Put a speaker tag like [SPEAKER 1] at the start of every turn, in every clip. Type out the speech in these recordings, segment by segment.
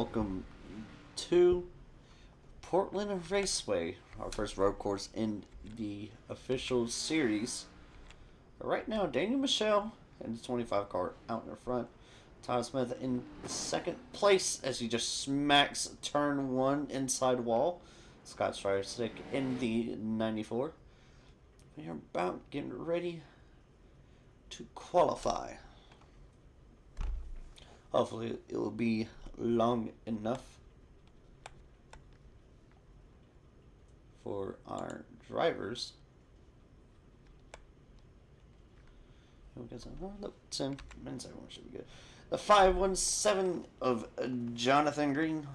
[SPEAKER 1] welcome to Portland Raceway, our first road course in the official series. Right now, Daniel Michelle and the 25 car out in the front. Tyler Smith in second place as he just smacks turn one inside wall. Scott Striderstick in the 94. We are about getting ready to qualify. Hopefully it will be long enough for our drivers. Look, 10 minutes, everyone should be good. The 517 of Jonathan Green.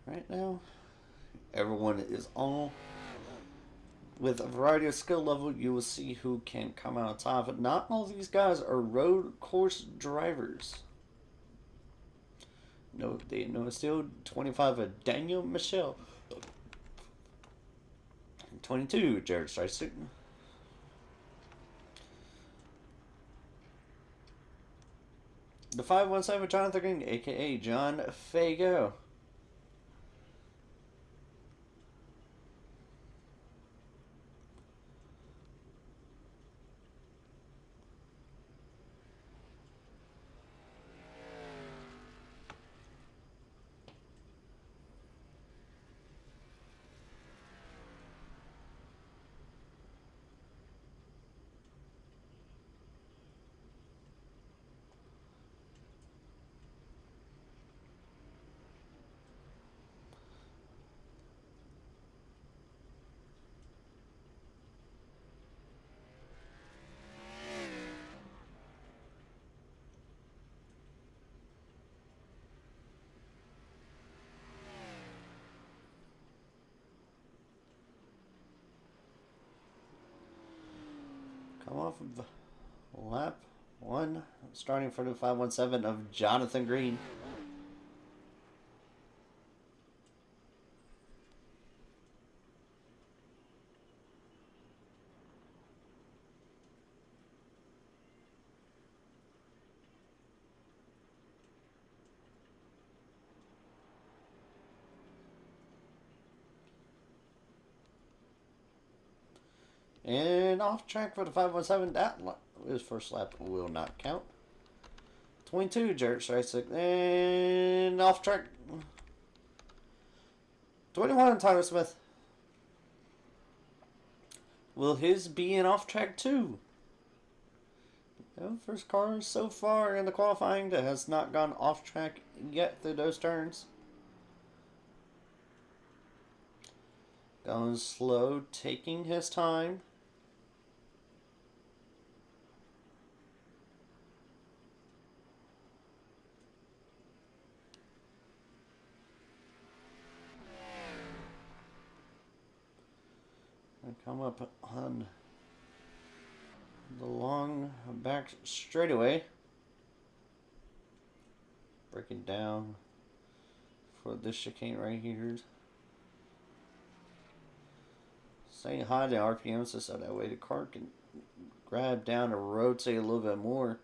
[SPEAKER 1] Right now, everyone is on. With a variety of skill level, you will see who can come out on top. But not all of these guys are road course drivers. No, they Noah Steele, 25 of Daniel Michelle, 22 Jared Streisand. The 517 of Jonathan Green, aka John Fago. Come off of lap 1, starting for the 517 of Jonathan Green. And off track for the 517. That his first lap will not count. 22, Jared Streisand. And off track. 21, Tyler Smith. Will his be an off track too? First car so far in the qualifying that has not gone off track yet through those turns. Going slow, taking his time. Come up on the long back straightaway. Breaking down for this chicane right here. Staying high the RPMs so that way the car can grab down and rotate a little bit more.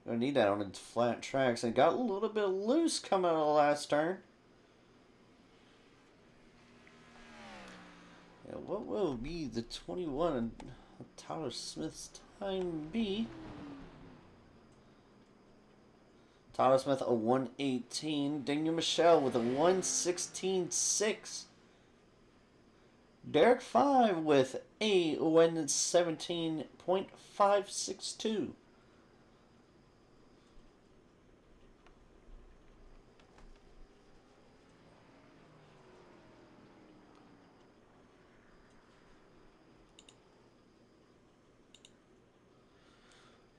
[SPEAKER 1] Gonna need that on the flat tracks. And got a little bit loose coming out of the last turn. What will be the 21 of Tyler Smith's time be? Tyler Smith a 118. Daniel Michelle with a 116.6. Derek 5 with a 117.562.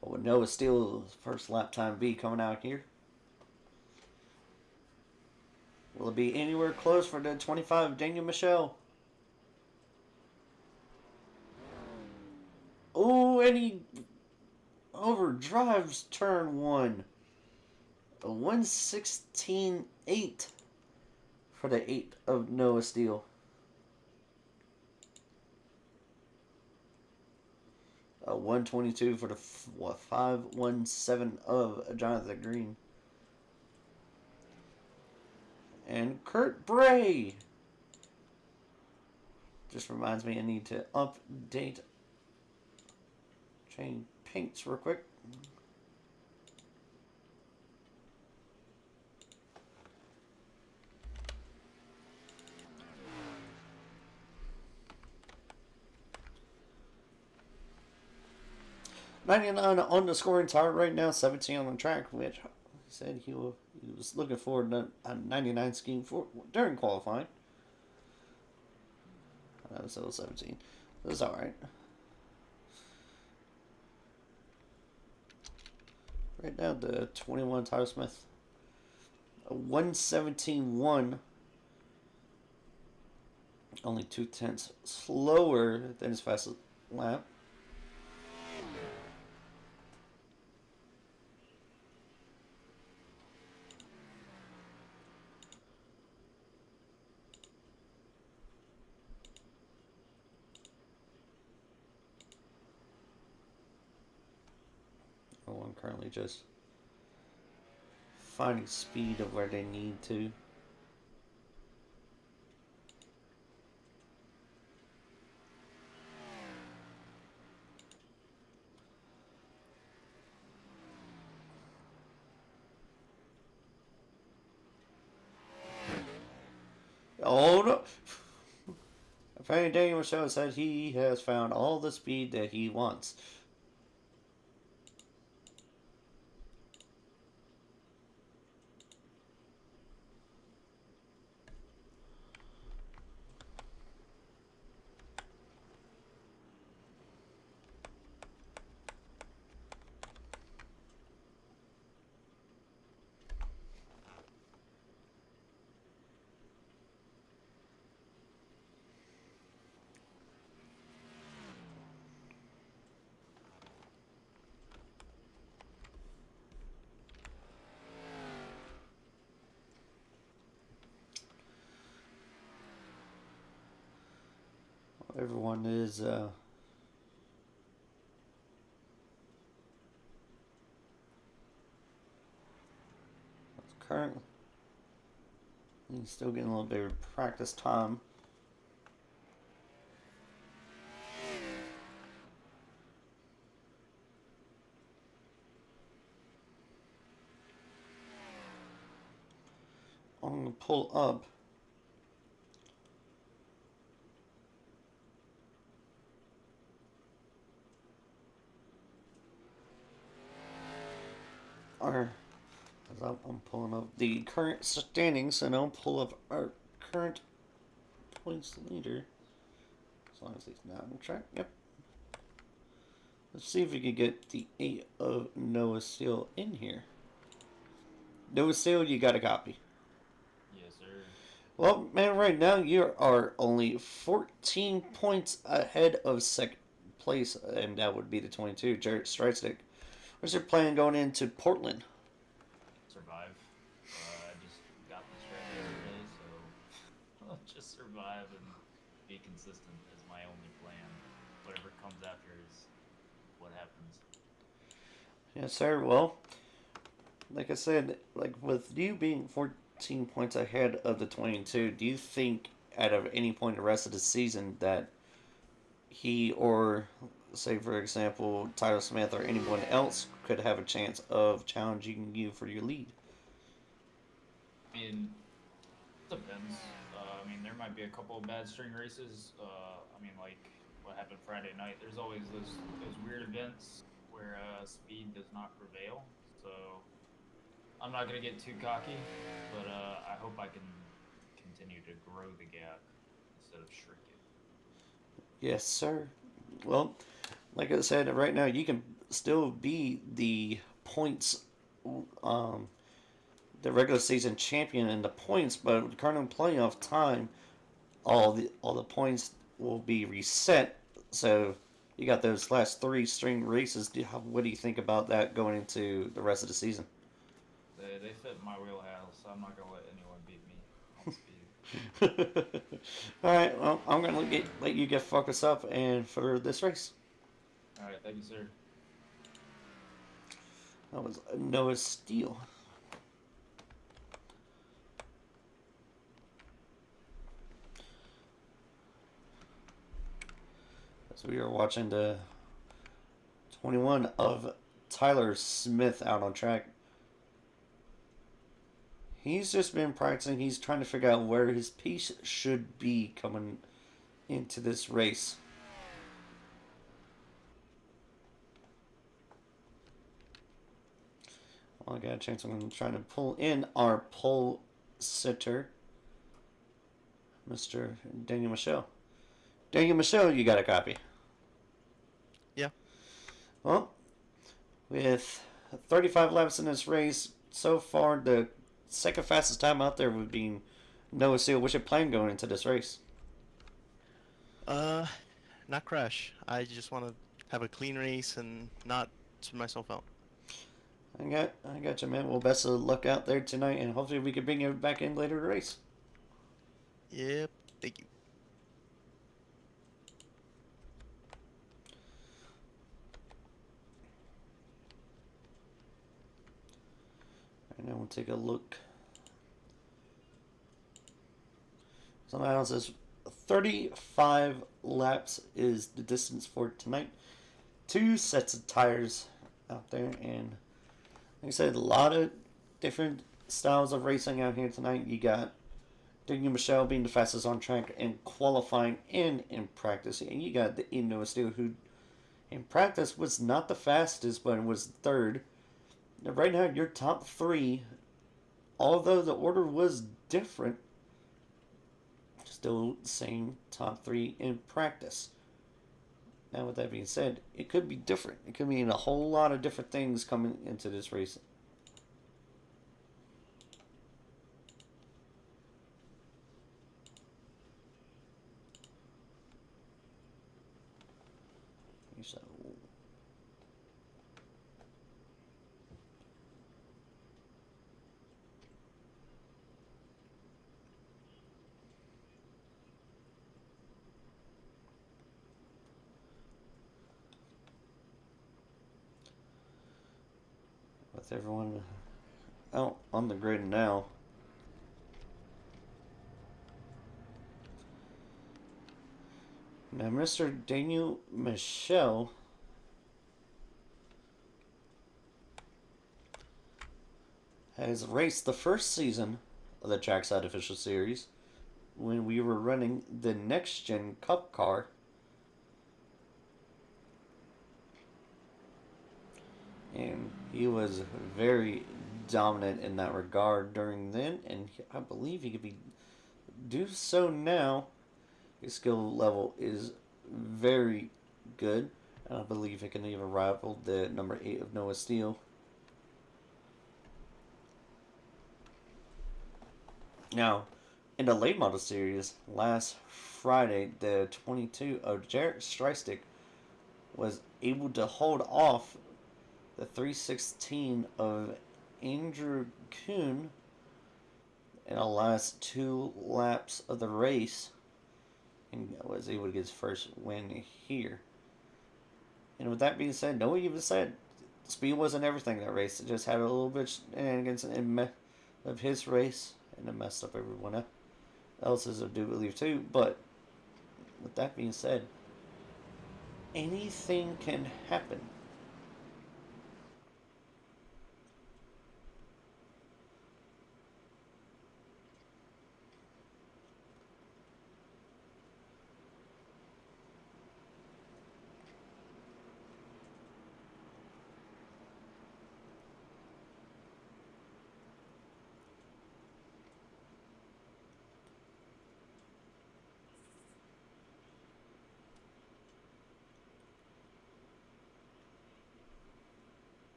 [SPEAKER 1] What would Noah Steele's first lap time be coming out here? Will it be anywhere close for the 25 Daniel Michelle? Oh, and he overdrives turn 1. A 116.8 for the 8 of Noah Steele. A 122 for the 517 of Jonathan Green. And Kurt Bray. Just reminds me I need to update chain paints real quick. $99 on the scoring tower right now, 17 on the track, which he said he was looking forward to a 99 scheme for during qualifying. That was still 17. It was alright. Right now, the 21 Tyler Smith, a 117.1, only 2/10 slower than his fastest lap. Oh, I'm currently just finding speed of where they need to. Oh no! Apparently Daniel Michelle said he has found all the speed that he wants. Everyone is currently still getting a little bit of practice time. I'm gonna pull up. I'm pulling up the current standings, and I'll pull up our current points leader. As long as he's not on track. Yep. Let's see if we can get the 8 of Noah Steele in here. Noah Steele, you got a copy.
[SPEAKER 2] Yes, sir.
[SPEAKER 1] Well, man, right now you are only 14 points ahead of second place, and that would be the 22, Jared Streitstick. What's your plan going into Portland?
[SPEAKER 2] Survive. I just got this right yesterday, so I'll just survive and be consistent is my only plan. Whatever comes after is what happens.
[SPEAKER 1] Yes, sir. Well, like I said, like with you being 14 points ahead of the 22, do you think out of any point in the rest of the season that he or, say for example, Tyler Smith or anyone else could have a chance of challenging you for your lead?
[SPEAKER 2] I mean, depends. I mean, there might be a couple of bad string races. I mean, like what happened Friday night. There's always those weird events where speed does not prevail. So I'm not gonna get too cocky, but I hope I can continue to grow the gap instead of shrink it.
[SPEAKER 1] Yes, sir. Well, like I said, right now you can still be the points, um, the regular season champion in the points, but with current playoff time, all the points will be reset. So you got those last three string races. What do you think about that going into the rest of the season?
[SPEAKER 2] They fit my wheelhouse. So I'm not gonna let anyone beat me on speed.
[SPEAKER 1] All right. Well, I'm gonna let you get focused up and for this race.
[SPEAKER 2] All right, thank you, sir.
[SPEAKER 1] That was Noah Steele. So we are watching the 21 of Tyler Smith out on track. He's just been practicing. He's trying to figure out where his piece should be coming into this race. Well, I got a chance. I'm trying to pull in our pole sitter, Mr. Daniel Michelle. Daniel Michelle, you got a copy?
[SPEAKER 3] Yeah.
[SPEAKER 1] Well, with 35 laps in this race, so far the second fastest time out there would be Noah Steele. What's your plan going into this race?
[SPEAKER 3] Uh, Not crash. I just want to have a clean race and not spin myself out.
[SPEAKER 1] I got you, man. Well, best of luck out there tonight, and hopefully we can bring you back in later in the race.
[SPEAKER 3] Yep. Thank you.
[SPEAKER 1] And now we'll take a look. Somebody else says 35 laps is the distance for tonight. 2 sets of tires out there, and like I said, a lot of different styles of racing out here tonight. You got Daniel Michelle being the fastest on track in qualifying and in practice, and you got the Noah Steele, who in practice was not the fastest, but was third. Now, right now, your top 3, although the order was different, still same top 3 in practice. Now, with that being said, it could be different. It could mean a whole lot of different things coming into this race. So, with everyone out on the grid now, now Mr. Daniel Michelle has raced the first season of the Trackside Official Series when we were running the Next Gen Cup car. And he was very dominant in that regard during then, and I believe he could do so now. His skill level is very good, and I believe he can even rival the number 8 of Noah Steele. Now, in the late model series, last Friday, the 22 of Jarrett Strystick was able to hold off the 316 of Andrew Kuhn in the last 2 laps of the race, and was able to get his first win here. And with that being said, Noah even said speed wasn't everything that race. It just had a little bit of his race, and it messed up everyone else's, I do believe, too. But with that being said, anything can happen.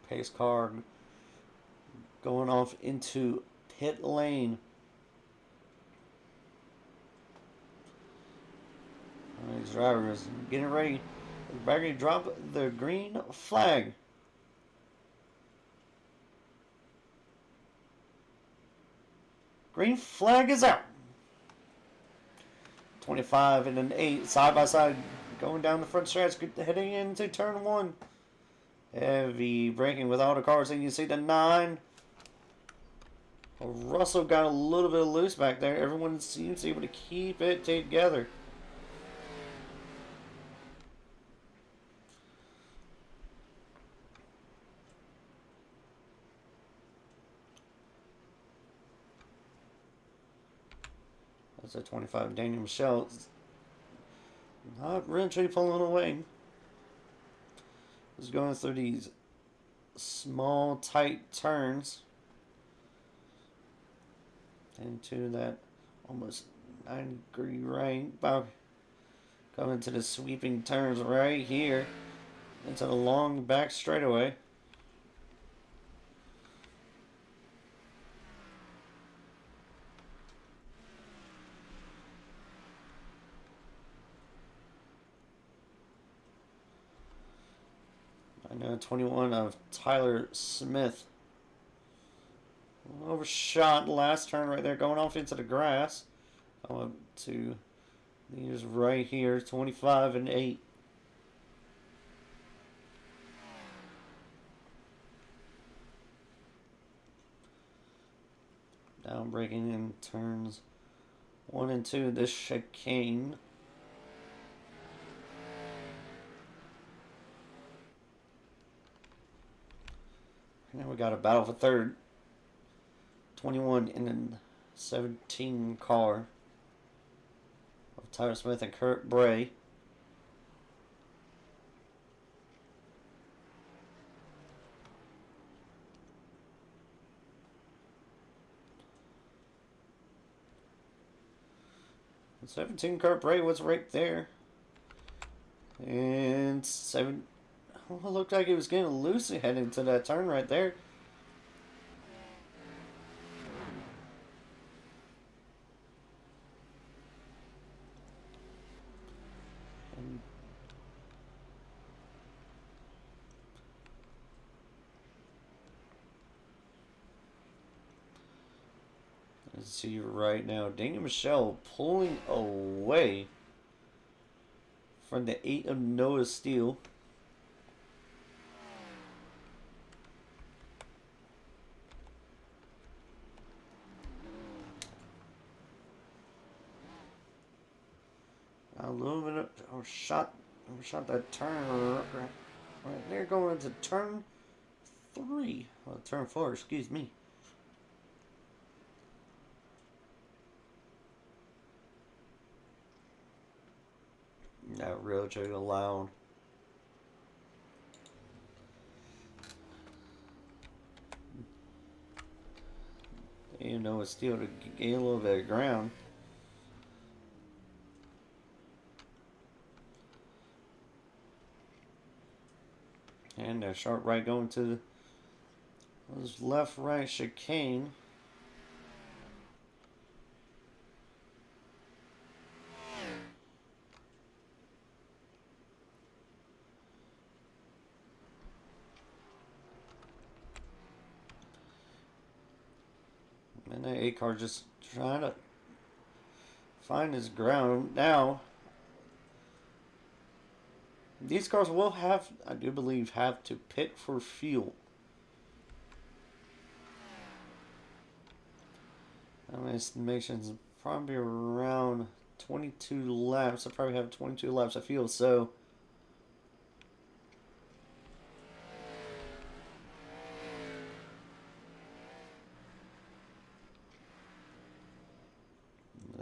[SPEAKER 1] Pace car going off into pit lane. These drivers getting ready to drop the green flag. Green flag is out. 25 and an 8 side by side going down the front stretch, heading into turn 1. Heavy braking with all the cars, and you see the 9. Russell got a little bit loose back there. Everyone seems able to keep it together. That's a 25. Daniel Michelle not really pulling away. Just going through these small, tight turns into that almost 90-degree right. Coming to the sweeping turns right here into the long back straightaway. I know 21 of Tyler Smith. Overshot last turn right there, going off into the grass. Up to these right here, 25 and 8. Down braking in turns 1 and 2. This chicane. Now we got a battle for third. 21 in a 17 car of Tyler Smith and Kurt Bray. The 17 Kurt Bray was right there. And 7. Well, it looked like he was getting loose heading into that turn right there. Let's see right now. Daniel Michelle pulling away from the 8 of Noah Steele. A little bit of overshot that turn right there, going into turn 3. Oh, turn 4, excuse me. That real joke loud. You know, it's still to gain a little bit of ground. And a sharp right going to this left-right chicane. And that 8 car just trying to find his ground. Now, these cars will have, I do believe, have to pit for fuel. My estimation's probably around 22 laps. I probably have 22 laps of fuel, so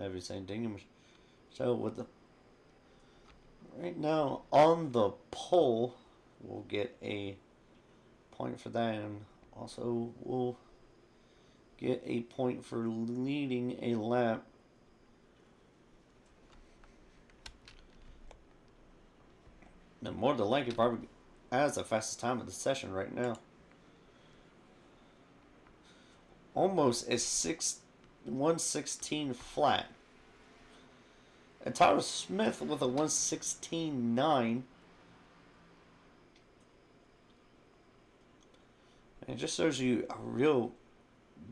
[SPEAKER 1] everything ding. So with the right now on the pole, we'll get a point for that, and also we'll get a point for leading a lap. And more than likely, probably has the fastest time of the session right now. Almost a 116 flat. And Tyler Smith with a 116.9. It just shows you a real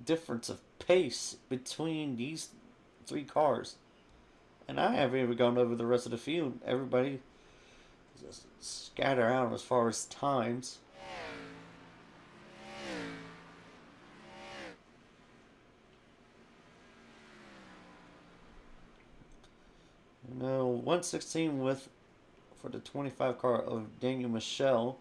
[SPEAKER 1] difference of pace between these three cars. And I haven't even gone over the rest of the field. Everybody just scatter out as far as times. You know, 116 with for the 25 car of Daniel Michel.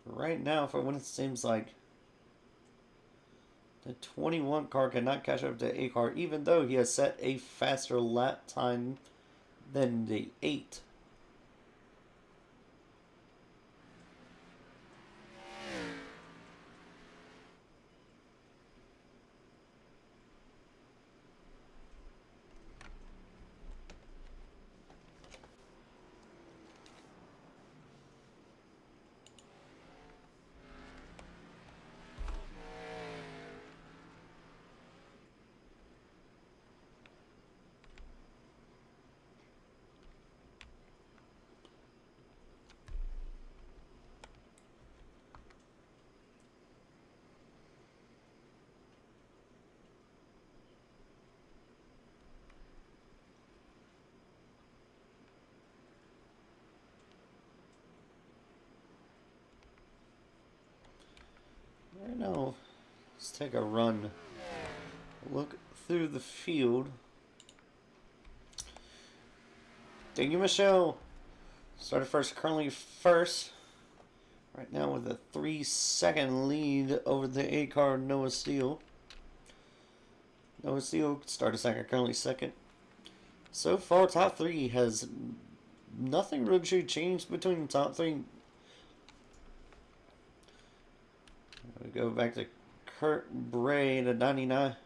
[SPEAKER 1] Right now, for when it seems like the 21 car cannot catch up to the 8 car, even though he has set a faster lap time than the 8. Right now, let's take a run. Look through the field. Daniel Michel started first, currently first. Right now with a 3-second lead over the 8 car Noah Steele. Noah Steele started second, currently second. So far, top 3 has nothing really changed between the top 3. We go back to Kurt Bray, the 99.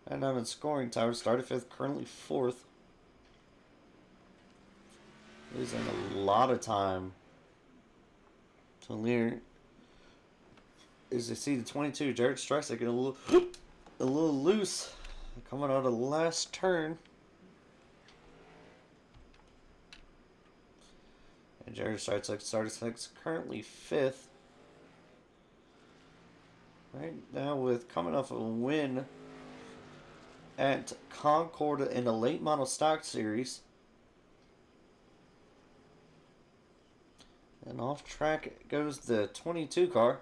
[SPEAKER 1] And on the scoring tower, started 5th, currently 4th. Losing a lot of time to Lear. As you see, the 22, Jared Trackside getting a little loose. Coming out of the last turn. And Jared Trackside started 6th, currently 5th. Right now with coming off a win at Concord in the late model stock series. And off track goes the 22 car.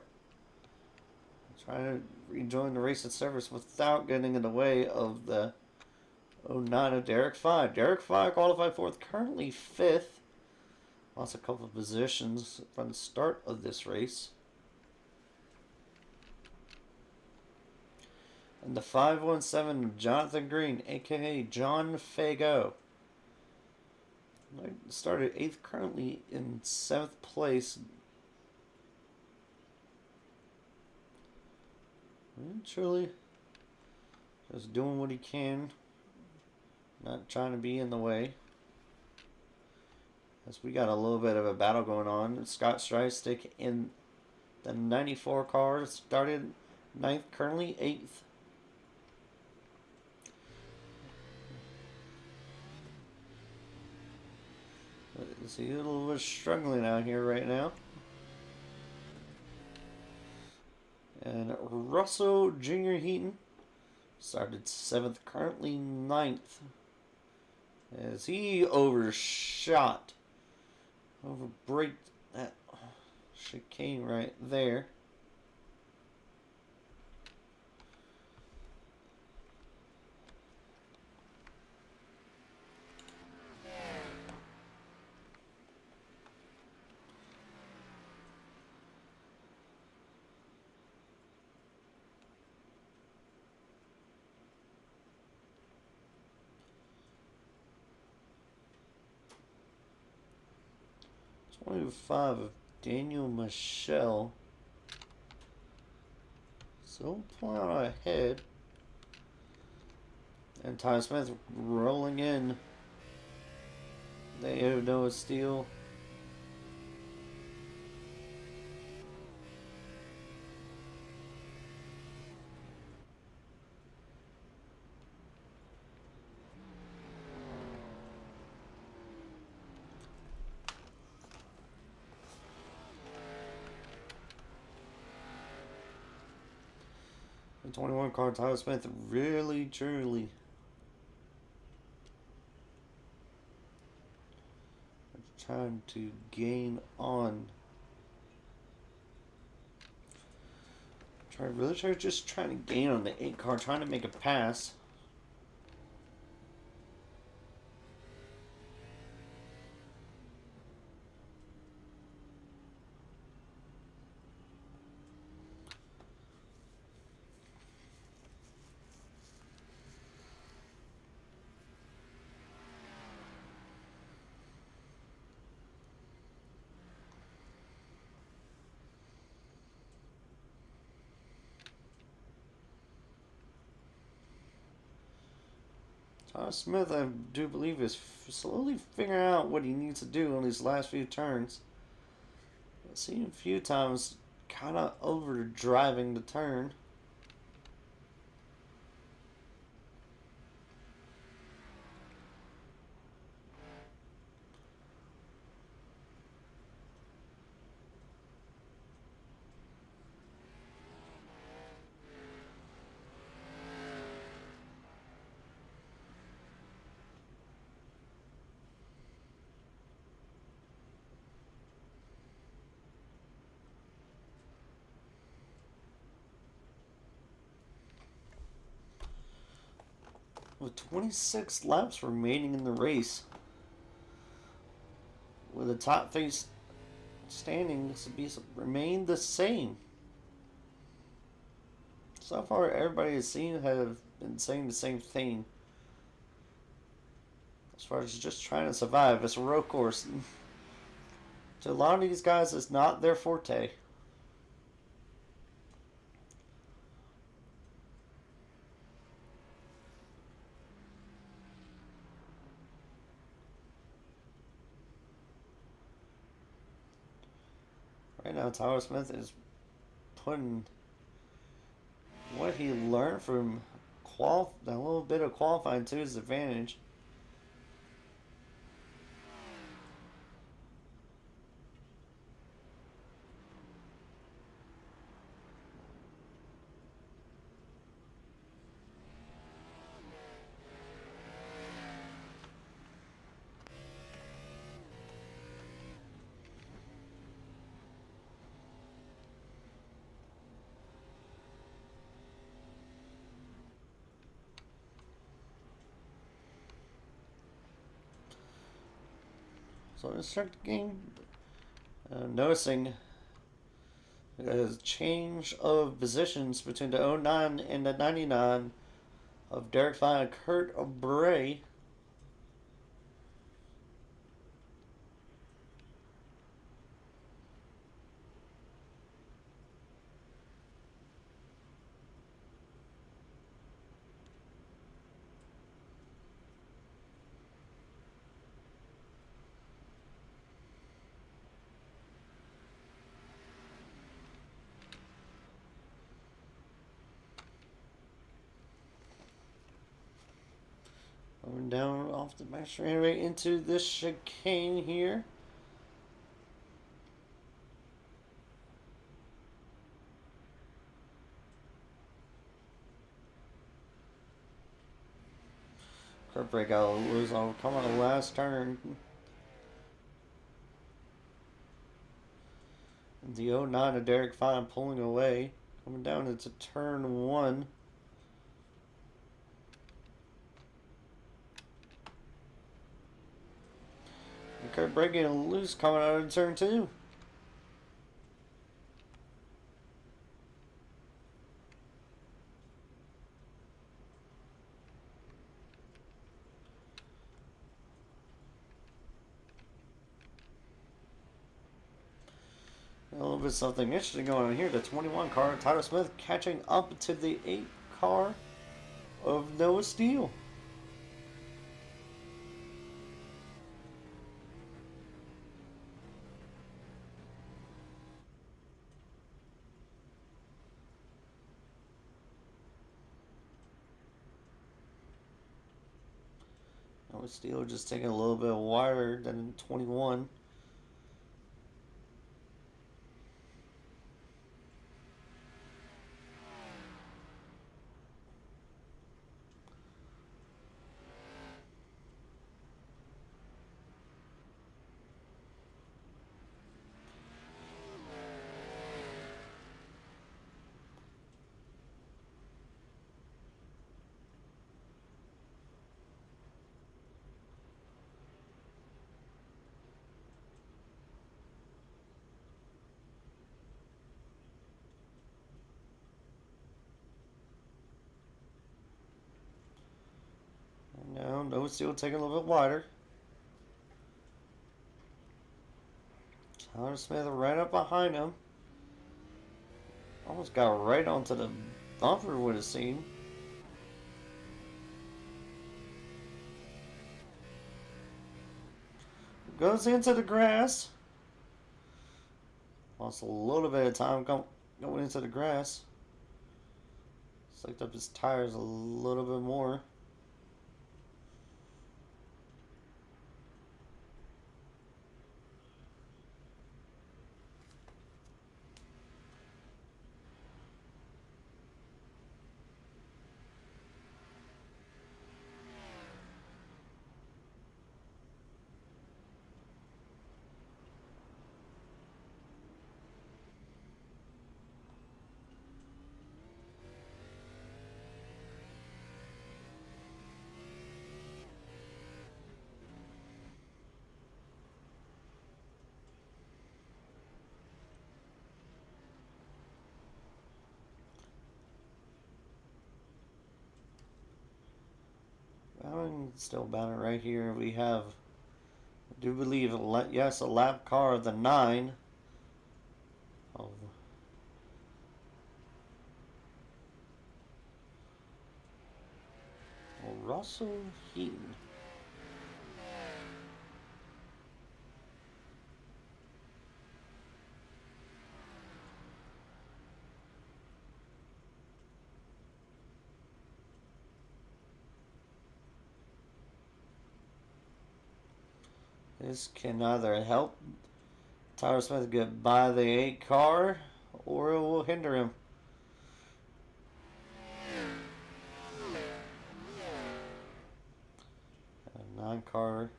[SPEAKER 1] Trying to rejoin the race at service without getting in the way of the 09 of Derek 5. Derek 5 qualified 4th, currently 5th. Lost a couple of positions from the start of this race. And the 517, Jonathan Green, aka John Fago. Started 8th, currently in 7th place. And truly, just doing what he can. Not trying to be in the way. As we got a little bit of a battle going on. Scott Strystick in the 94 car started 9th, currently 8th. He's a little bit struggling out here right now. And Russell Jr. Heaton started 7th, currently 9th. As he overshot, overbraked that chicane right there. 25 of Daniel Michelle. So pulling out ahead. And Ty Smith rolling in. They have Noah Steele. The 21 car, Tyler Smith, really, truly trying to gain on. Just trying to gain on the 8 car, trying to make a pass. Tyler Smith, I do believe, is slowly figuring out what he needs to do on these last few turns. I've seen a few times kind of over driving the turn. With 26 laps remaining in the race, with the top 3 standings remain the same. So far, everybody has been saying the same thing. As far as just trying to survive, it's a road course. To a lot of these guys, it's not their forte. Right now, Tyler Smith is putting what he learned from a little bit of qualifying to his advantage. So let's start the game. Noticing a change of positions between the 09 and the 99 of Derek Fine and Kurt Bray. Going down off the back straightaway into this chicane here. Kurt Bray got a lose on coming on the last turn. The 09 of Derek Fine pulling away. Coming down into turn 1. And Kurt Bray getting a loose coming out of turn 2. little bit something interesting going on here. The 21 car, Tyler Smith catching up to the 8 car of Noah Steele. Noah Steele just taking a little bit wider than 21. Now Noah Steele taking a little bit wider. Tyler Smith right up behind him. Almost got right onto the bumper, would have seemed. Goes into the grass. Lost a little bit of time going into the grass. Sucked up his tires a little bit more. Still bound right here. We have, I do believe, yes, a lap car of the 9 of Russell Heaton. This can either help Tyler Smith get by the 8 car, or it will hinder him. The 9 car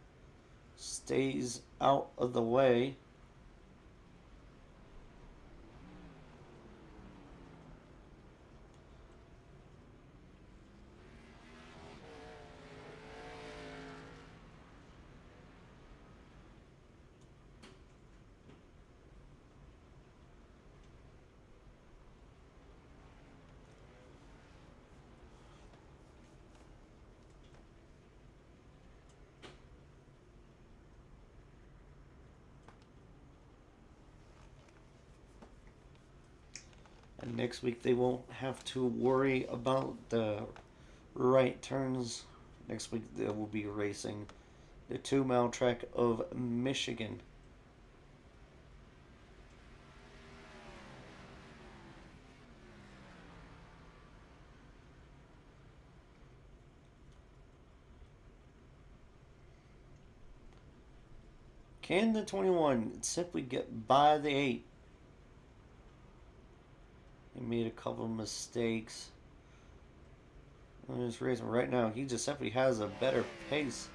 [SPEAKER 1] stays out of the way. And next week they won't have to worry about the right turns. Next week they will be racing the 2-mile track of Michigan. Can the 21 simply get by the 8? He made a couple of mistakes in his race. Right now, he just simply has a better pace.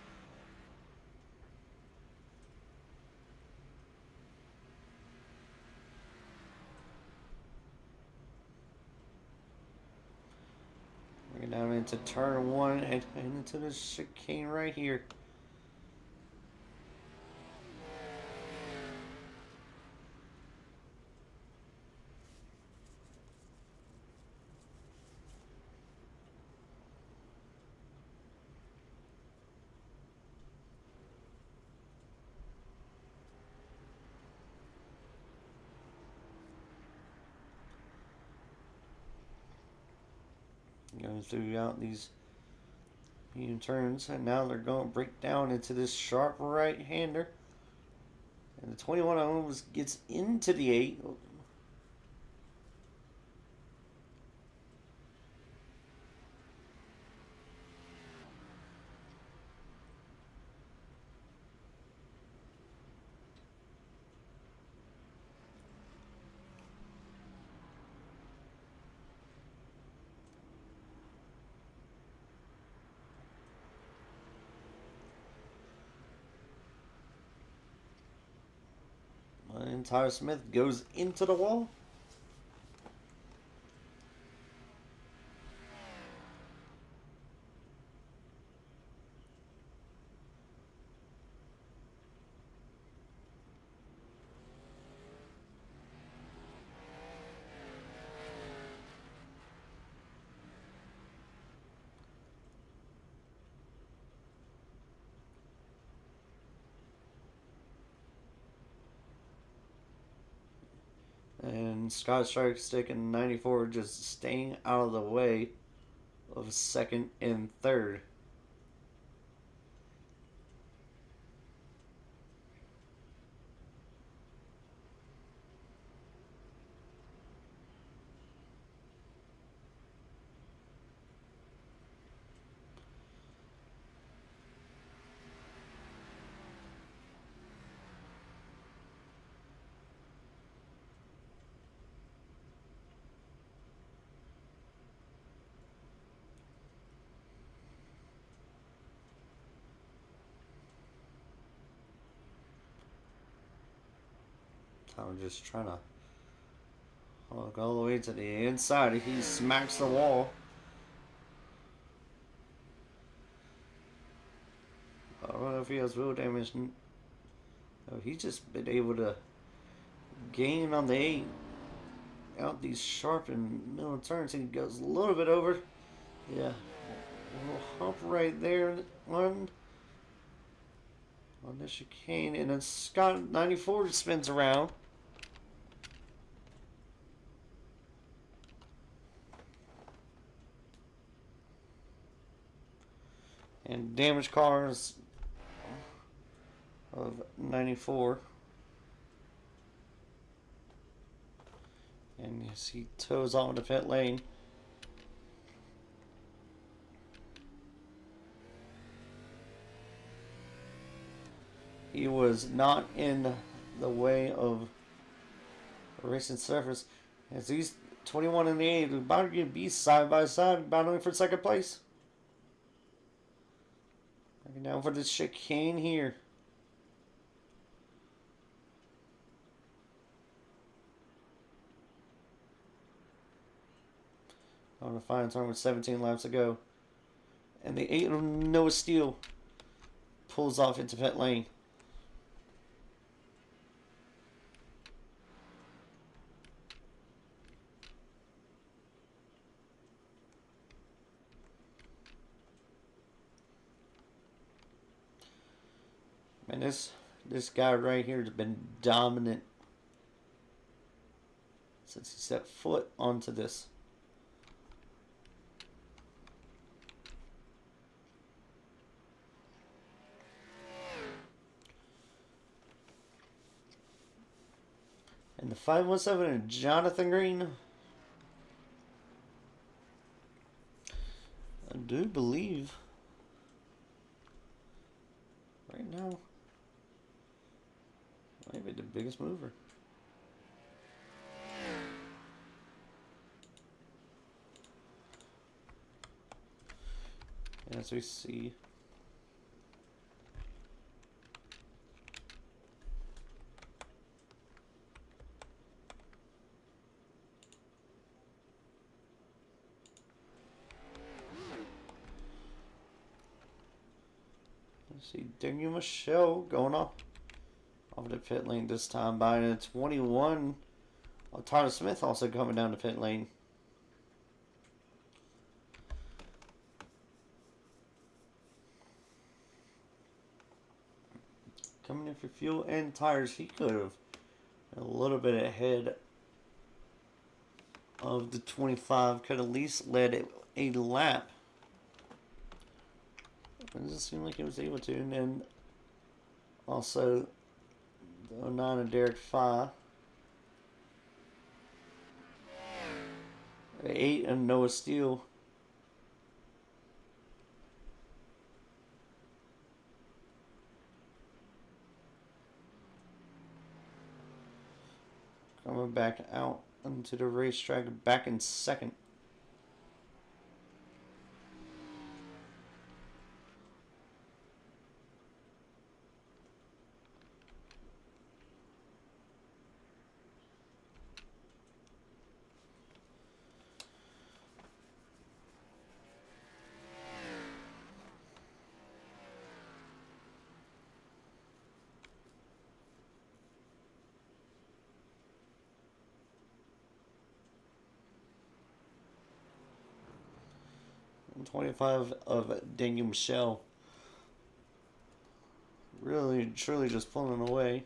[SPEAKER 1] Bring it down into turn 1 and into the chicane right here. Going throughout these medium turns, and now they're going to break down into this sharp right-hander. And the 21 almost gets into the 8. And Tyler Smith goes into the wall. And Scott Strike and 94 just staying out of the way of second and third. I'm just trying to look all the way to the inside. He smacks the wall. I don't know if he has wheel damage. No, he's just been able to gain on the 8 out these sharp and middle turns. He goes a little bit over. Yeah, a little hump right there on the chicane, and then Scott 94 spins around. And damaged cars of 94. And yes, he toes on the pit lane. He was not in the way of the racing surface. As these 21 and the 8 are about to be side by side, battling for second place. Looking down for this chicane here. On the final turn with 17 laps to go. And the 8 of Noah Steele pulls off into pit lane. And this guy right here has been dominant since he set foot onto this. And the 517 and Jonathan Green. I do believe right now might be the biggest mover. And as we see, Daniel Michelle going off the pit lane this time by a 21. Tyler Smith also coming down the pit lane. Coming in for fuel and tires, he could have a little bit ahead of the 25. Could at least led it a lap. It doesn't seem like it was able to. And then also the 09 of Derek Fa. 8 of Noah Steele. Coming back out into the racetrack, back in second. And 25 of Daniel Michel. Really, truly just pulling away.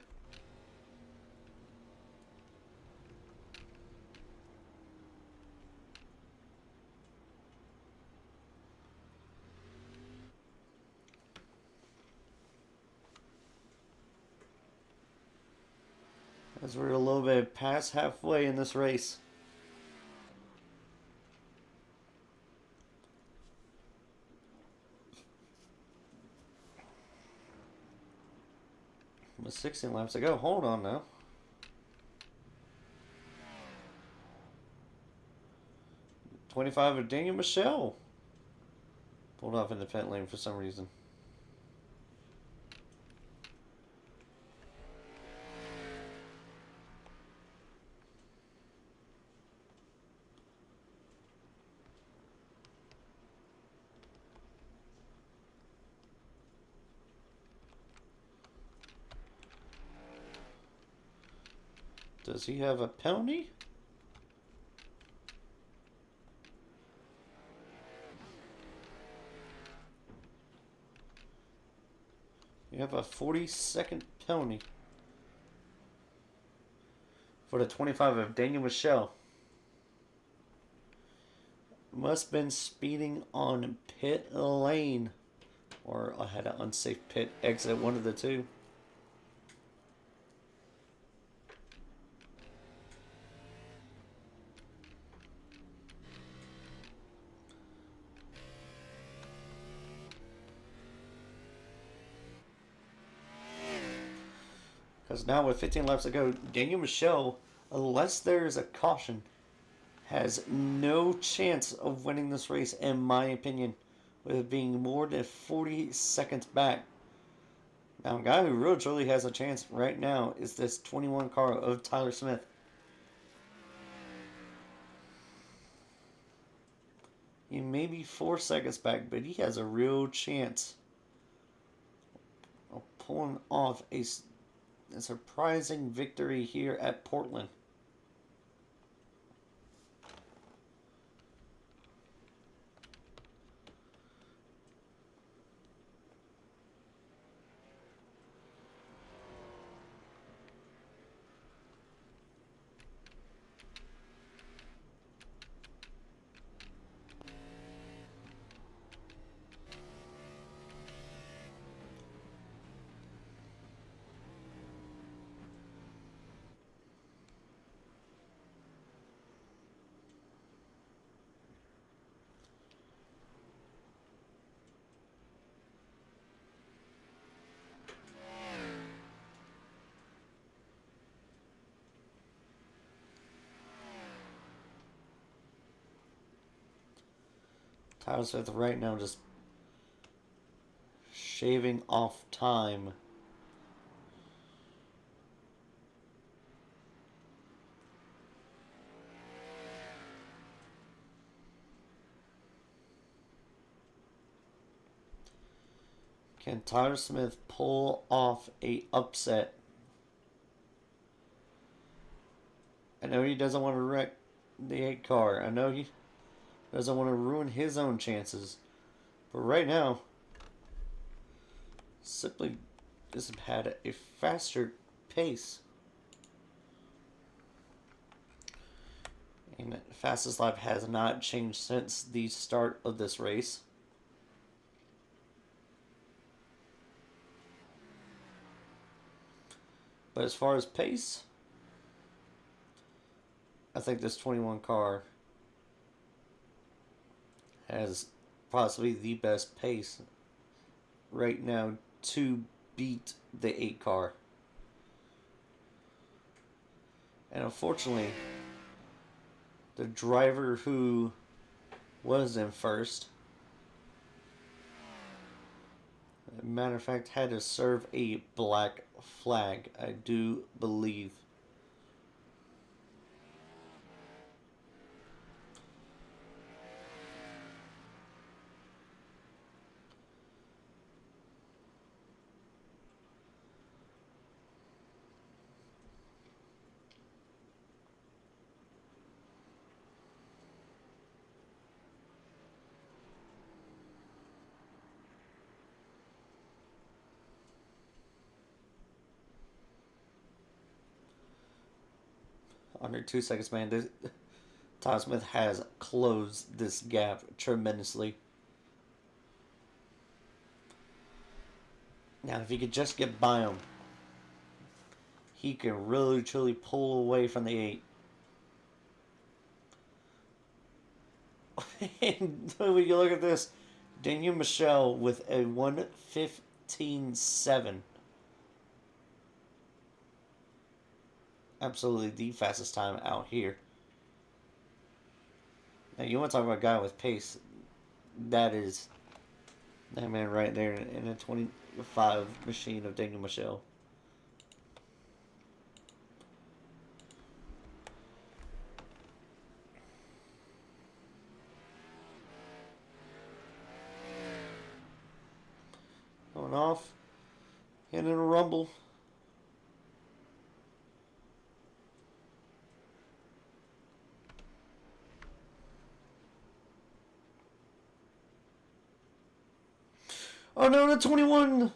[SPEAKER 1] As we're a little bit past halfway in this race. With 16 laps to go. Hold on now. .25 of Daniel Michel. Pulled off in the pit lane for some reason. Does he have a penalty? You have a 40-second penalty for the 25 of Daniel Michel. Must have been speeding on pit lane, or I had an unsafe pit exit, one of the two. Because now with 15 laps to go, Daniel Michel, unless there is a caution, has no chance of winning this race, in my opinion, with it being more than 40 seconds back. Now, a guy who really truly has a chance right now is this 21 car of Tyler Smith. He may be 4 seconds back, but he has a real chance of pulling off a surprising victory here at Portland. Tyler Smith right now just shaving off time. Can Tyler Smith pull off a upset? I know he doesn't want to wreck the 8 car. I know he doesn't want to ruin his own chances. But right now, simply just had a faster pace. And fastest lap has not changed since the start of this race. But as far as pace, I think this 21 car has possibly the best pace right now to beat the 8 car. And unfortunately, the driver who was in first, matter of fact, had to serve a black flag, I do believe. Under 2 seconds, man. Todd Smith has closed this gap tremendously. Now, if he could just get by him, he can really, truly pull away from the 8. And when you look at this, Daniel Michel with a 1:15.7. Absolutely the fastest time out here. Now, you want to talk about a guy with pace. That is that man right there in a 25 machine of Daniel Michel. Going off. And in a rumble. Oh no, the 21!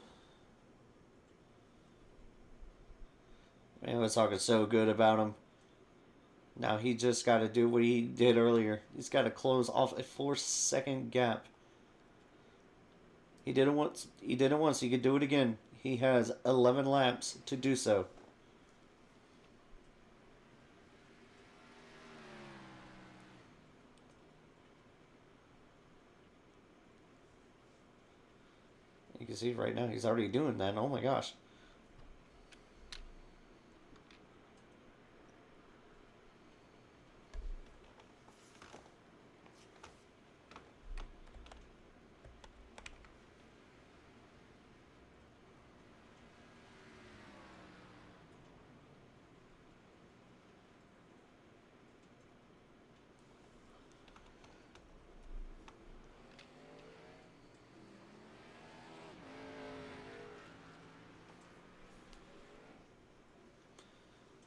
[SPEAKER 1] Man, we're talking so good about him. Now he just got to do what he did earlier. He's got to close off a 4-second gap. He did it once. He did it once. He could do it again. He has 11 laps to do so. You can see right now he's already doing that. Oh my gosh.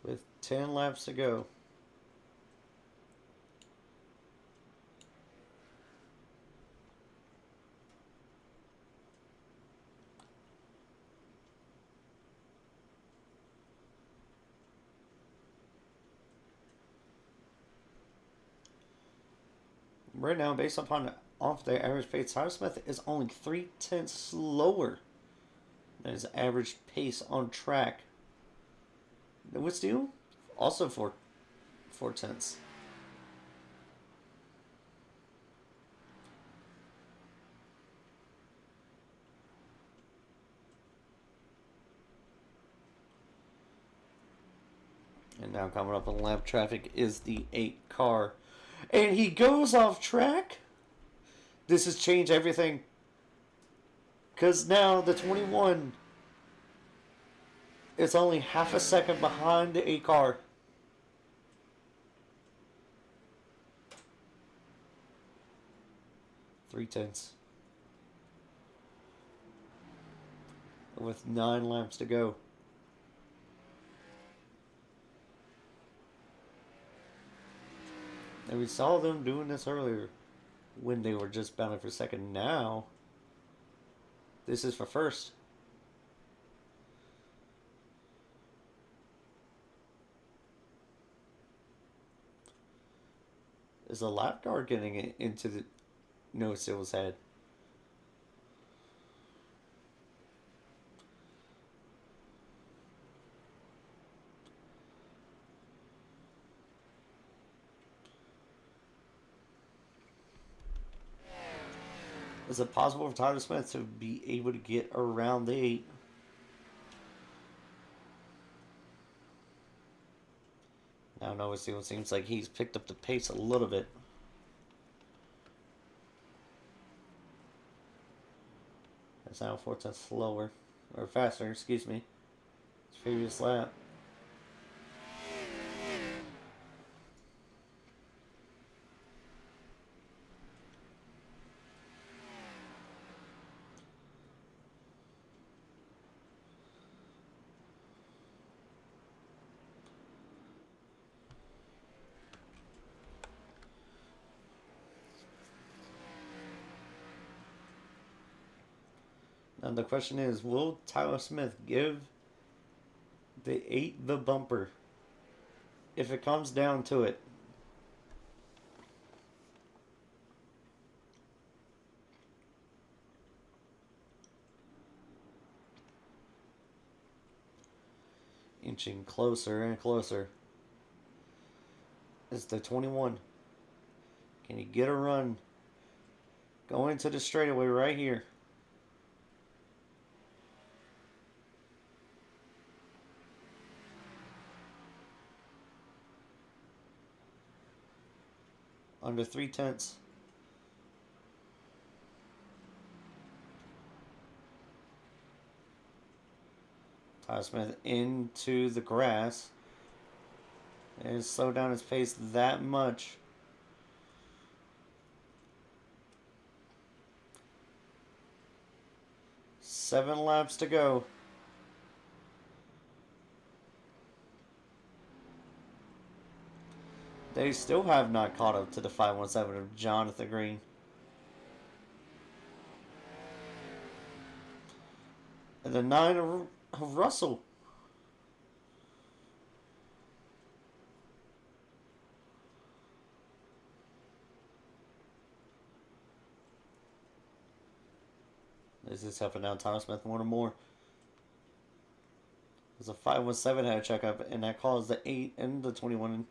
[SPEAKER 1] With 10 laps to go. Right now, based upon off their average pace, Tyler Smith is only 3/10 slower than his average pace on track. Noah Steele, also 4/10. And now coming up on lap traffic is the 8 car. And he goes off track? This has changed everything. Because now the 21 is only half a second behind the 8 car. Three-tenths. With 9 laps to go. And we saw them doing this earlier when they were just battling for second. Now, this is for first. Is a lap guard getting it into the Noah Steele's head? Is it possible for Tyler Smith to be able to get around the 8? Now Noah Steele seems like he's picked up the pace a little bit. That's now 4/10 slower. Or faster, excuse me. His previous lap. And the question is, will Tyler Smith give the 8 the bumper if it comes down to it? Inching closer and closer. It's the 21. Can he get a run? Going to the straightaway right here. Under 3/10. Tyler Smith into the grass. And slow down his pace that much. Seven laps to go. They still have not caught up to the 517 of Jonathan Green. And the 9 of Russell. This is helping out Tyler Smith more and more. There's a 517 had a checkup, and that caused the 8 and the 21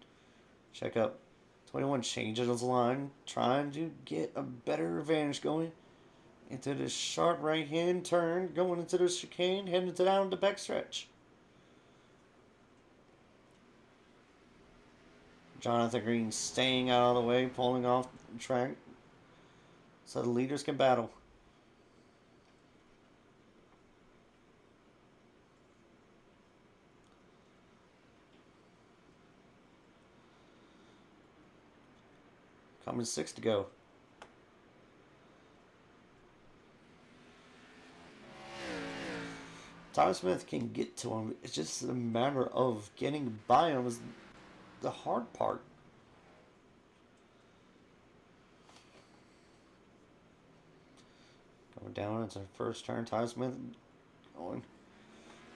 [SPEAKER 1] checkup. 21 changes his line, trying to get a better advantage going into this sharp right hand turn, going into the chicane, heading down the backstretch. Jonathan Green staying out of the way, pulling off the track so the leaders can battle. Coming 6 to go. Tyler Smith can get to him. It's just a matter of getting by him is the hard part. Going down into the first turn. Tyler Smith going.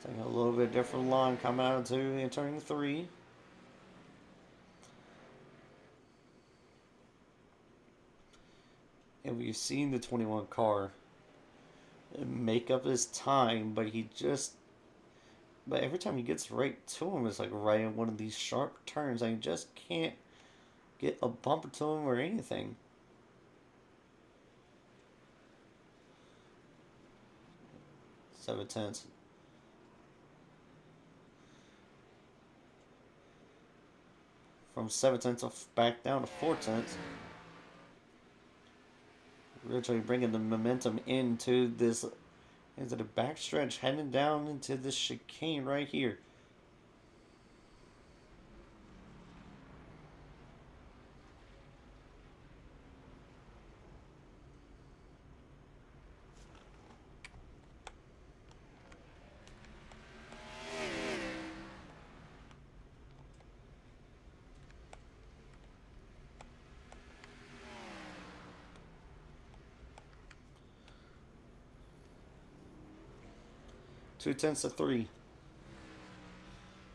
[SPEAKER 1] Taking a little bit different line coming out of 2 and turning 3. And we've seen the 21 car make up his time, but every time he gets right to him, it's like right in one of these sharp turns. I just can't get a bumper to him or anything. Seven tenths. From 7 tenths back down to 4 tenths. Really bringing the momentum into the backstretch, heading down into this chicane right here. Two tenths to 3.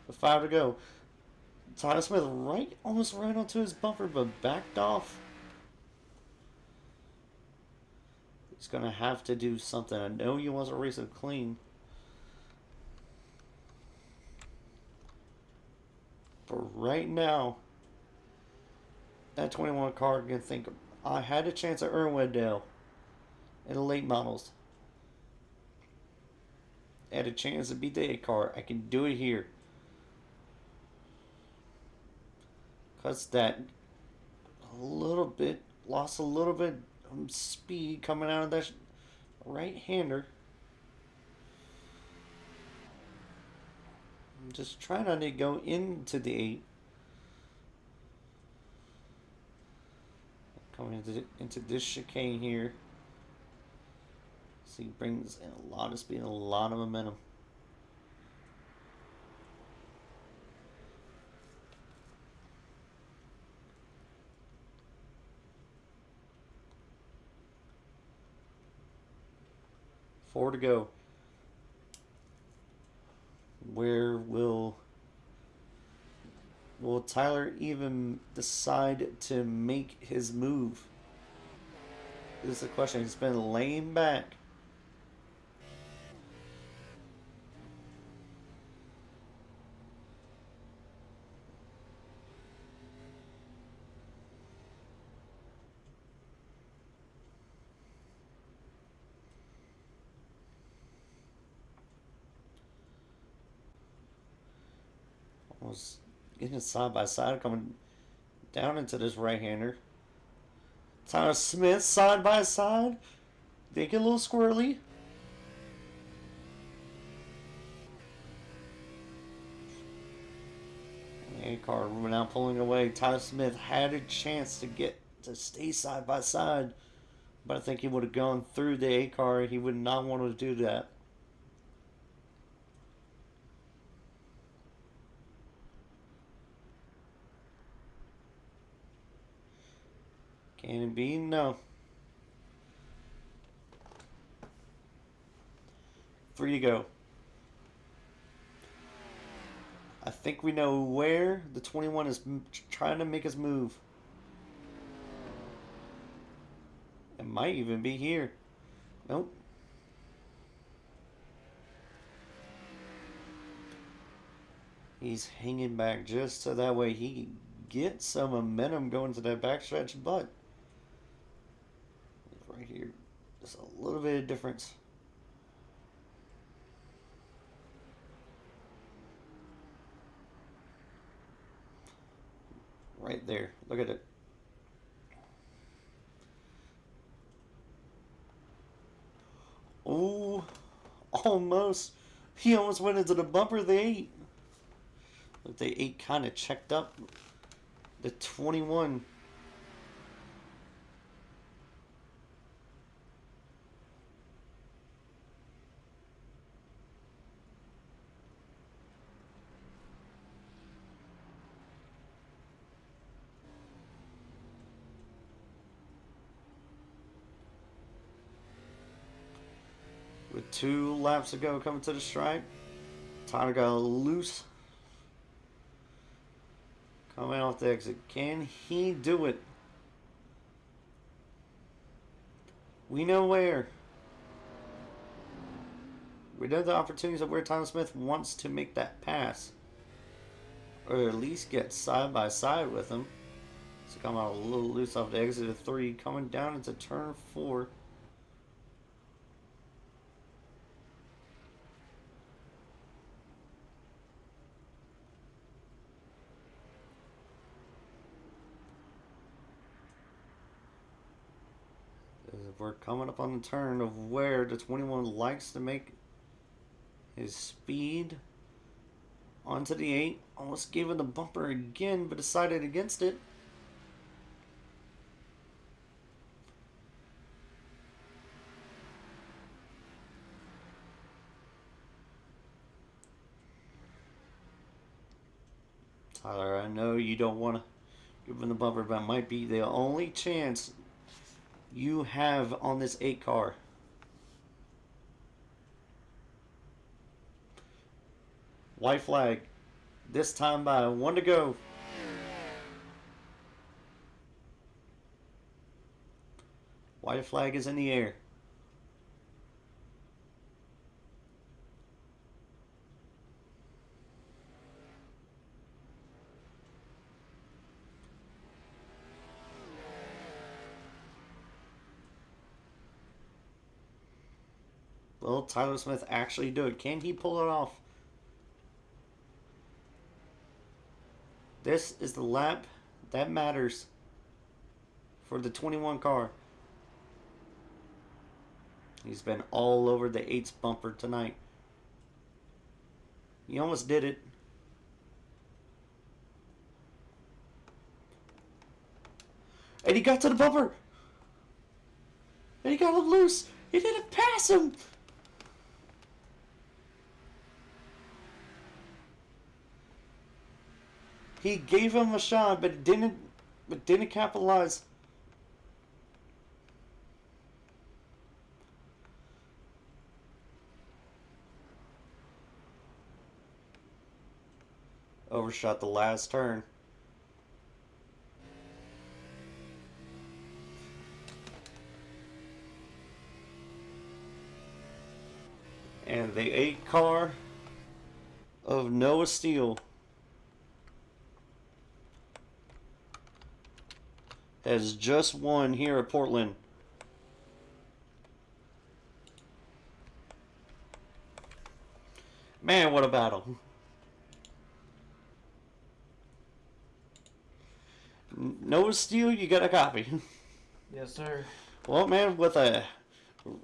[SPEAKER 1] With 5 to go. Tyler Smith almost right onto his bumper, but backed off. He's gonna have to do something. I know he wants to race it clean, but right now, that 21 car can think, I had a chance at Irwindale in the late models. I had a chance to beat the 8 car. I can do it here. Cause that lost a little bit of speed coming out of that right-hander. I'm just trying not to go into the 8. Coming into this chicane here. So he brings in a lot of speed and a lot of momentum. Four to go. Where will Tyler even decide to make his move? This is the question. He's been laying back. Almost getting side by side, coming down into this right-hander. Tyler Smith side by side. They get a little squirrely. A car now pulling away. Tyler Smith had a chance to stay side by side, but I think he would have gone through the A car. He would not want to do that. Can it be? No. 3 to go. I think we know where the 21 is trying to make his move. It might even be here. Nope. He's hanging back just so that way he can get some momentum going to that backstretch, but right here, just a little bit of difference. Right there. Look at it. Oh, almost. He almost went into the bumper of the 8. Look, the 8 kind of checked up the 21. With 2 laps to go coming to the stripe, Tyler got loose. Coming off the exit. Can he do it? We know where. We know the opportunities of where Tyler Smith wants to make that pass. Or at least get side by side with him. So come out a little loose off the exit of 3. Coming down into turn 4. We're coming up on the turn of where the 21 likes to make his speed onto the 8. Almost gave him the bumper again, but decided against it. Tyler, I know you don't want to give him the bumper, but it might be the only chance you have on this 8 car. White flag. This time by 1 to go. White flag is in the air. Will Tyler Smith actually do it? Can he pull it off? This is the lap that matters for the 21 car. He's been all over the 8's bumper tonight. He almost did it. And he got to the bumper. And he got him loose. He didn't pass him. He gave him a shot, but didn't capitalize. Overshot the last turn. And the 8 car of Noah Steele has just won here at Portland. Man, what a battle. Noah Steele, you got a copy.
[SPEAKER 2] Yes, sir.
[SPEAKER 1] Well, man, with a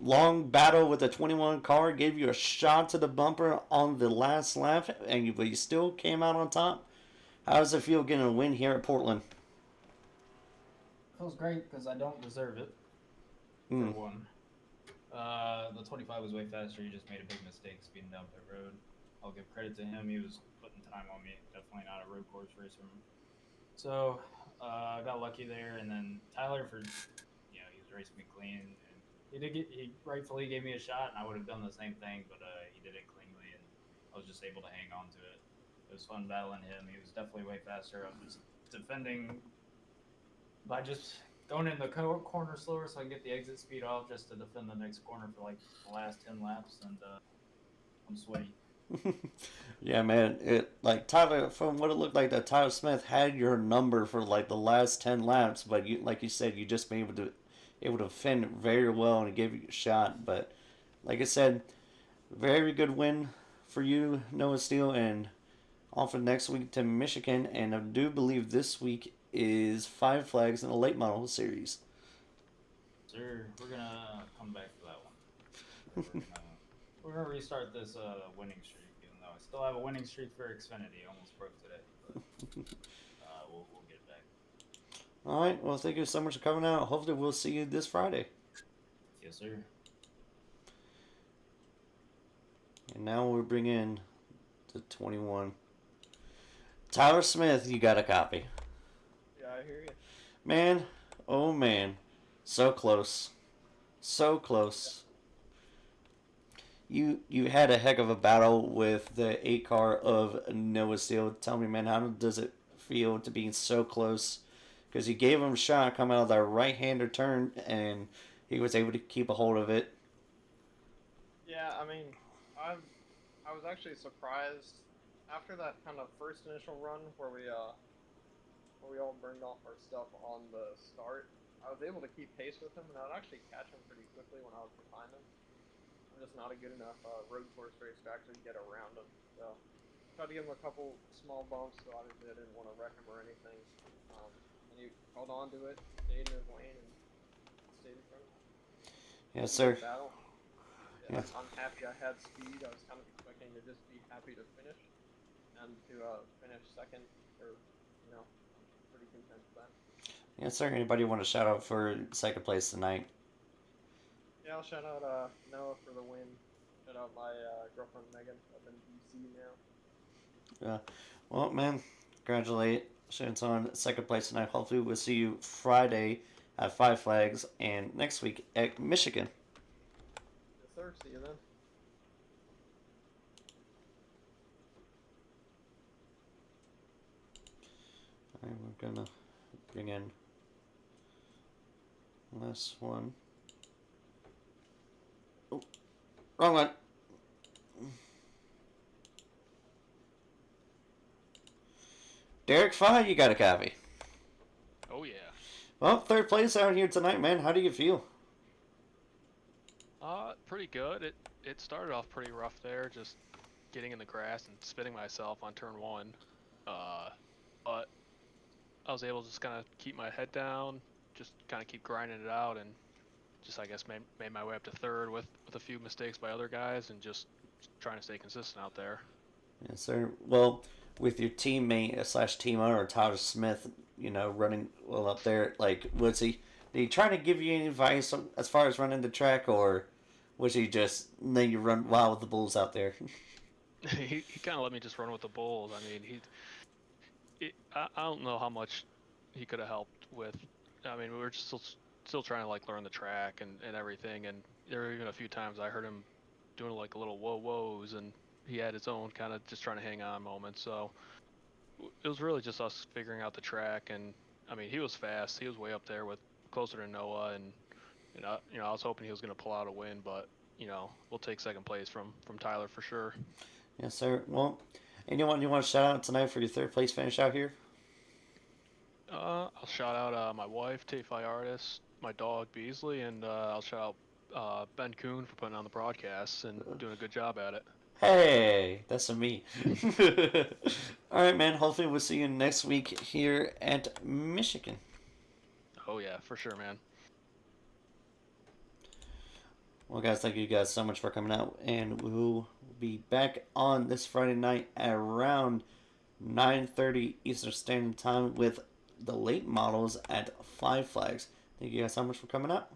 [SPEAKER 1] long battle with the 21 car, gave you a shot to the bumper on the last lap, and you still came out on top. How does it feel getting a win here at Portland?
[SPEAKER 2] Feels great because I don't deserve it. For one. The 25 was way faster. He just made a big mistake speeding down pit road. I'll give credit to him. He was putting time on me. Definitely not a road course racer. So I got lucky there. And then Tyler, he was racing me clean. And he rightfully gave me a shot, and I would have done the same thing, but he did it cleanly, and I was just able to hang on to it. It was fun battling him. He was definitely way faster. I was defending by just going in the corner slower so I can get the exit speed off just to defend the next corner for like the last 10 laps, and I'm sweaty.
[SPEAKER 1] Yeah, man. Tyler, from what it looked like, that Tyler Smith had your number for like the last 10 laps, but like you said, you just been able to defend it very well and give you a shot. But like I said, very good win for you, Noah Steele, and on for next week to Michigan. And I do believe this week is 5 flags in the late model series.
[SPEAKER 2] Sir, we're gonna come back to that one. We're gonna restart this winning streak, even though I still have a winning streak for Xfinity. I almost broke today, but we'll get it back.
[SPEAKER 1] All right. Well, thank you so much for coming out. Hopefully, we'll see you this Friday.
[SPEAKER 2] Yes, sir.
[SPEAKER 1] And now we bring in the 21. Tyler Smith, you got a copy.
[SPEAKER 4] Yeah, I hear you.
[SPEAKER 1] Man, oh man. So close. So close. You had a heck of a battle with the 8 car of Noah Steele. Tell me, man, how does it feel to be so close? Because you gave him a shot come out of that right-hander turn, and he was able to keep a hold of it.
[SPEAKER 4] Yeah, I mean, I was actually surprised after that kind of first initial run where we all burned off our stuff on the start. I was able to keep pace with him, and I would actually catch him pretty quickly when I was behind him. I'm just not a good enough road course racer to actually get around him. So tried to give him a couple small bumps, so obviously I didn't want to wreck him or anything. And he held on to it, stayed in his lane, and stayed in front of him.
[SPEAKER 1] Yes, sir.
[SPEAKER 4] Battle.
[SPEAKER 1] Yeah.
[SPEAKER 4] I'm happy I had speed. I was kind of expecting to just be happy to finish, and to finish second, or I'm pretty content with that.
[SPEAKER 1] Yes, sir. Anybody want to shout out for second place tonight?
[SPEAKER 4] Yeah, I'll shout out Noah for the win. Shout out my girlfriend Megan up in DC now.
[SPEAKER 1] Well, man, congratulations on second place tonight. Hopefully, we'll see you Friday at 5 Flags and next week at Michigan.
[SPEAKER 4] Yes, sir. See you then.
[SPEAKER 1] gonna bring in last one. Oh, wrong one. Derek Fye, you got a copy.
[SPEAKER 5] Oh yeah.
[SPEAKER 1] Well, third place out here tonight, man. How do you feel?
[SPEAKER 5] Pretty good. It started off pretty rough there, just getting in the grass and spinning myself on turn 1. But I was able to just kind of keep my head down, just kind of keep grinding it out, and just I guess made my way up to third with a few mistakes by other guys, and just trying to stay consistent out there.
[SPEAKER 1] Yes, sir. Well, with your teammate slash team owner Tyler Smith, running well up there, like, was he? Did he try to give you any advice as far as running the track, or was he just letting you run wild with the bulls out there?
[SPEAKER 5] he kind of let me just run with the bulls. I mean, I don't know how much he could have helped with. I mean, we were just still trying to like learn the track and everything, and there were even a few times I heard him doing like a little whoa-whoas, and he had his own kind of just trying to hang on moments. So it was really just us figuring out the track, and I mean, he was fast. He was way up there with closer to Noah, and I was hoping he was going to pull out a win, but we'll take second place from Tyler for sure.
[SPEAKER 1] Yes, sir. Well, anyone you want to shout out tonight for your third place finish out here?
[SPEAKER 5] I'll shout out my wife, Tafai Artist, my dog Beasley, and I'll shout out Ben Kuhn for putting on the broadcasts and doing a good job at it.
[SPEAKER 1] Hey, that's a me. All right, man. Hopefully, we'll see you next week here at Michigan.
[SPEAKER 5] Oh yeah, for sure, man.
[SPEAKER 1] Well, guys, thank you guys so much for coming out, and we'll be back on this Friday night at around 9:30 Eastern Standard Time with the late models at Five Flags. Thank you guys so much for coming out.